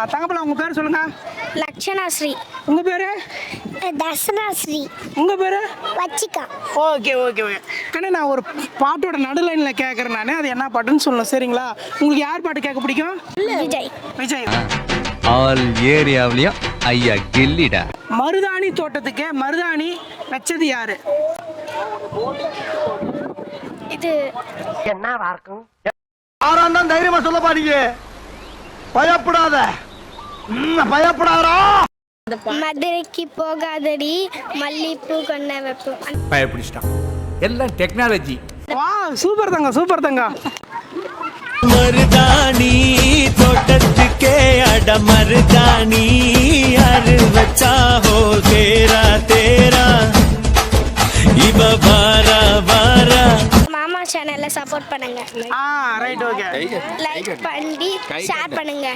தங்கப்பல உங்க பேர் சொல்லுங்க. லக்ஷணாஸ்ரீ. உங்க பேரு? தர்சனாஸ்ரீ. உங்க பேரு? வச்சிகா. Okay okay okay. கண்ணே நான் ஒரு பாட்டோட நடுலைனில் கேட்குறேன் நான். அது என்ன பாட்டுன்னு சொல்லணும் சரிங்களா? உங்களுக்கு யார் பாட்டு கேட்க பிடிக்கும்? விஜய். விஜய். ஆல் ஏரியாவிலையும் ஐயா கில்லிடா. மருதாணி தோட்டத்துக்கு மருதாணி வச்சது யாரு? இது என்னவா இருக்கும்? ஆறாம் தான் தைரியமா சொல்ல பாருங்க. பயப்படாத, பயப்படாதா. மதுரைக்கு போகாதடி மல்லிப்பூ கொண்ட வைப்போம். பயப்பிடிச்சிட்டான். எல்லாம் டெக்னாலஜி. வா சூப்பர் தங்க சூப்பர் தங்க. மருதாணி தோட்டத்துக்கே அட மருதாணி யாரு வச்சா ஹோ தேரா தேரா இவ வாரா வாரா. மாமா சேனல்ல சப்போர்ட் பண்ணுங்க. Right okay. லைக் பண்ணி ஷேர் பண்ணுங்க.